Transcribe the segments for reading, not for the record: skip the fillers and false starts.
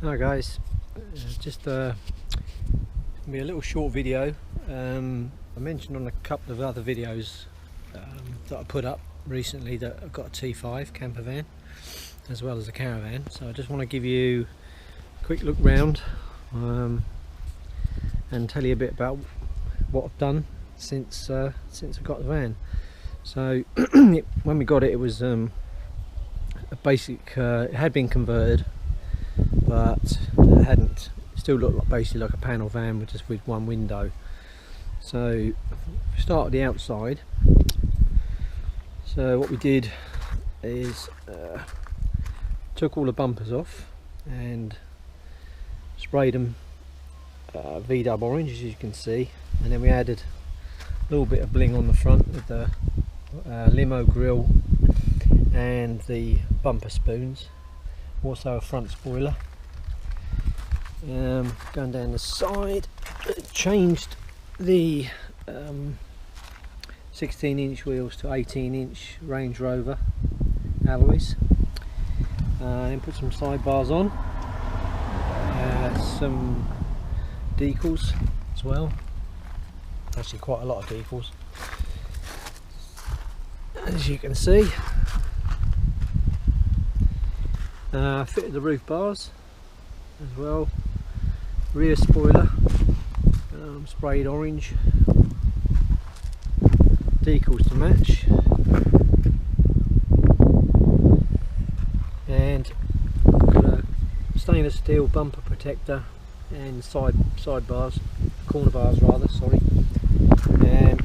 Hi guys, just be a little short video. I mentioned on a couple of other videos that I put up recently that I've got a T5 camper van as well as a caravan, so I just want to give you a quick look round and tell you a bit about what I've done since I got the van. So when we got it, it was a basic, it had been converted, but it still looked like basically like a panel van with just with one window. So we start at the outside. So what we did is took all the bumpers off and sprayed them V-dub orange, as you can see, and then we added a little bit of bling on the front with the limo grille and the bumper spoons, also a front spoiler. Going down the side, changed the 16-inch wheels to 18-inch Range Rover alloys, and put some sidebars on, some decals as well, actually quite a lot of decals, as you can see. Fitted the roof bars as well, rear spoiler sprayed orange, decals to match, and got a stainless steel bumper protector and side bars, corner bars rather, sorry. And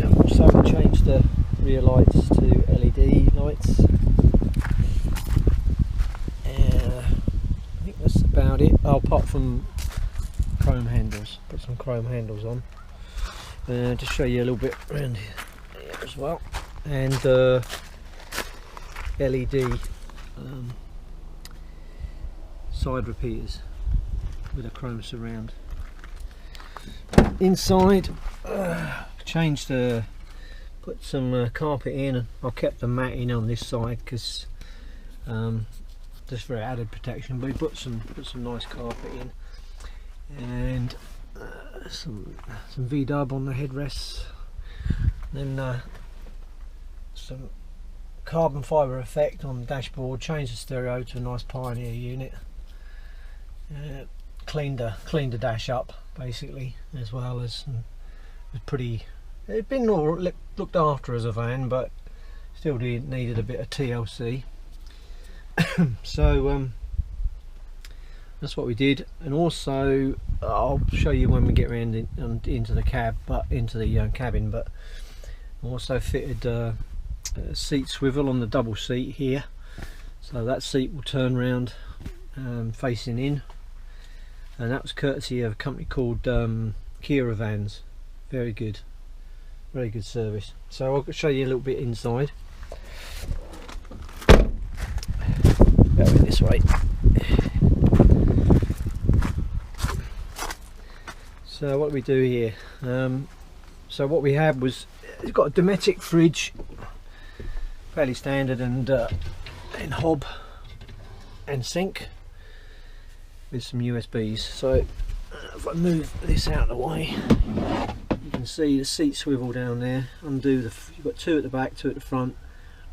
I've also changed the rear lights to LED lights. I think that's about it. Oh, apart from chrome handles, put some chrome handles on. Just show you a little bit around here as well, and LED side repeaters with a chrome surround. Inside, changed put some carpet in. I kept the matting on this side because just for added protection, but we put some nice carpet in, and some V-dub on the headrests, then some carbon fibre effect on the dashboard, changed the stereo to a nice Pioneer unit, cleaned the dash up basically as well, as it was it'd been all looked after as a van, but still needed a bit of TLC. So that's what we did, and also I'll show you when we get around into the cabin, but I also fitted a seat swivel on the double seat here, so that seat will turn round facing in, and that was courtesy of a company called Caravans. Very good service. So I'll show you a little bit inside. Going this way. So what we do here, so what we had was, it's got a Dometic fridge, fairly standard, and hob and sink with some USBs. So if I move this out of the way, you can see the seat swivel down there. You've got two at the back, two at the front,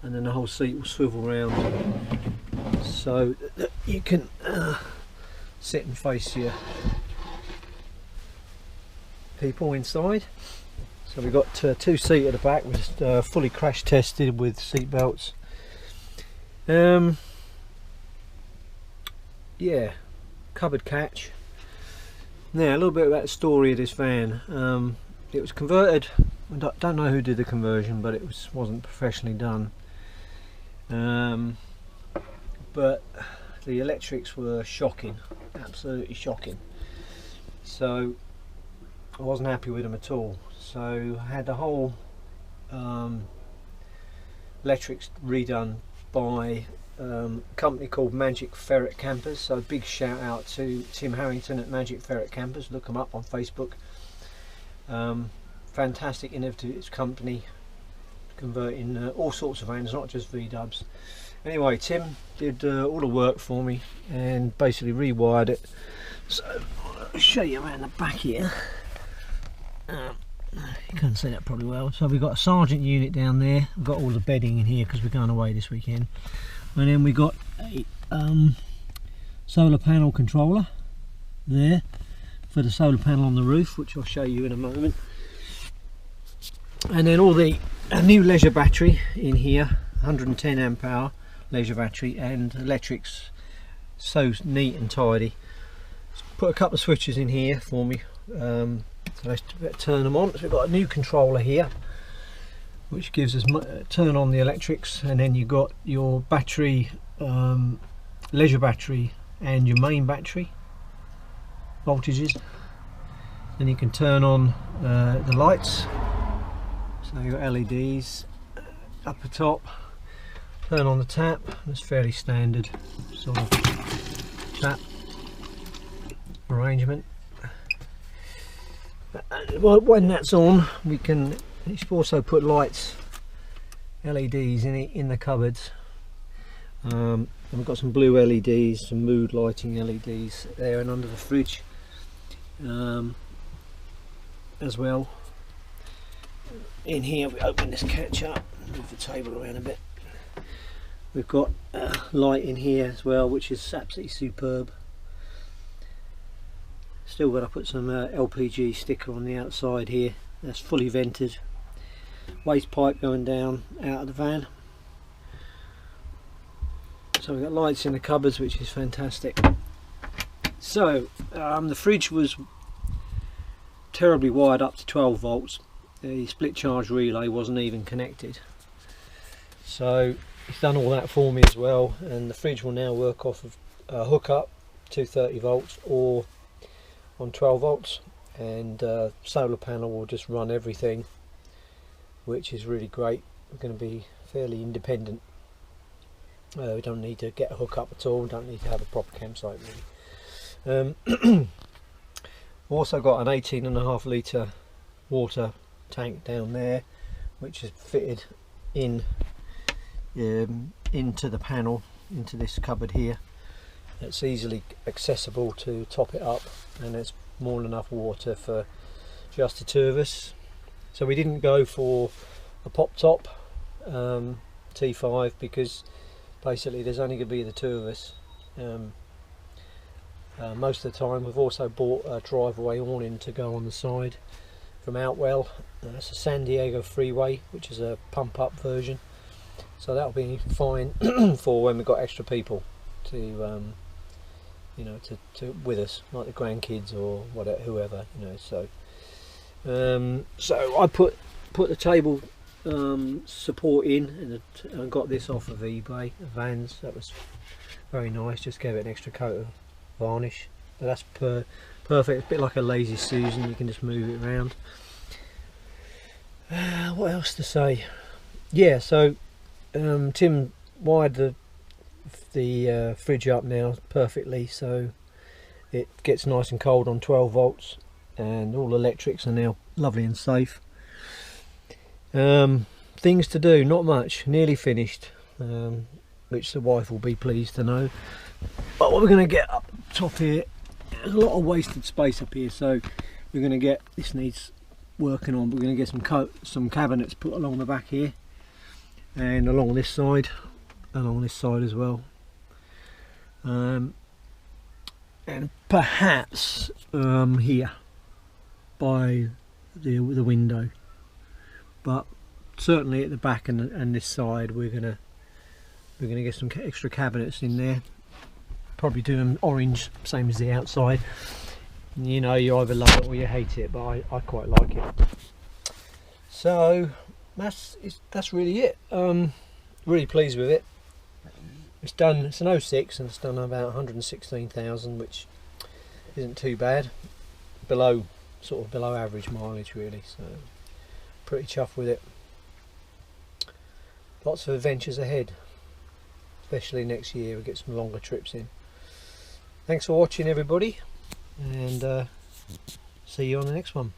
and then the whole seat will swivel round so that you can sit and face your people inside. So we've got two seat at the back, which is fully crash tested with seat belts. Yeah, cupboard catch. Now a little bit about the story of this van. It was converted. I don't know who did the conversion, but it wasn't professionally done. But the electrics were shocking, absolutely shocking. So I wasn't happy with them at all. So I had the whole electrics redone by a company called Magic Ferret Campers. So big shout out to Tim Harrington at Magic Ferret Campers. Look them up on Facebook. Fantastic innovative company, converting all sorts of vans, not just V-dubs. Anyway, Tim did all the work for me and basically rewired it. So I'll show you around the back here. You can't see that probably well. So we've got a sergeant unit down there. We've got all the bedding in here because we're going away this weekend. And then we got a solar panel controller there for the solar panel on the roof, which I'll show you in a moment. And then a new leisure battery in here, 110 amp hour leisure battery, and electrics so neat and tidy. Put a couple of switches in here for me, so let's turn them on. So we've got a new controller here which gives us turn on the electrics, and then you've got your battery, leisure battery and your main battery voltages. Then you can turn on the lights, so you've got LEDs up the top. Turn on the tap. That's fairly standard sort of tap arrangement. Well, when that's on, we can also put lights, LEDs in the cupboards. And we've got some blue LEDs, some mood lighting LEDs there and under the fridge as well. In here, we open this catch up, move the table around a bit. We've got light in here as well, which is absolutely superb. Still got to put some LPG sticker on the outside here. That's fully vented. Waste pipe going down out of the van. So we've got lights in the cupboards, which is fantastic. So the fridge was terribly wired up to 12 volts. The split charge relay wasn't even connected. So he's done all that for me as well, and the fridge will now work off of a hookup, 230 volts or on 12 volts, and solar panel will just run everything, which is really great. We're going to be fairly independent. We don't need to get a hookup at all, we don't need to have a proper campsite really. Also got an 18.5 litre water tank down there, which is fitted in into the panel, into this cupboard here. It's easily accessible to top it up, and it's more than enough water for just the two of us. So we didn't go for a pop top T5 because basically there's only going to be the two of us most of the time. We've also bought a driveway awning to go on the side from Outwell. That's a San Diego freeway, which is a pump up version, so that'll be fine for when we've got extra people to you know, to with us, like the grandkids or whatever, whoever, you know. So I put the table support in, and I got this off of eBay, Vans. That was very nice, just gave it an extra coat of varnish. But that's perfect. It's a bit like a lazy Susan, you can just move it around. What else to say? Yeah, so Tim wired the fridge up now perfectly, so it gets nice and cold on 12 volts, and all electrics are now lovely and safe. Things to do, not much, nearly finished, which the wife will be pleased to know. But what we're going to get up top here, there's a lot of wasted space up here, so we're going to get, this needs working on, we're going to get some cabinets put along the back here, and along this side as well, and perhaps here by the window, but certainly at the back and this side we're gonna get some extra cabinets in there. Probably do them orange, same as the outside. You know, you either love it or you hate it, but I quite like it. So that's really it. Really pleased with it. It's done. It's an 06 and it's done about 116,000, which isn't too bad. Sort of below average mileage really. So pretty chuffed with it. Lots of adventures ahead, especially next year. We'll get some longer trips in. Thanks for watching everybody, and see you on the next one.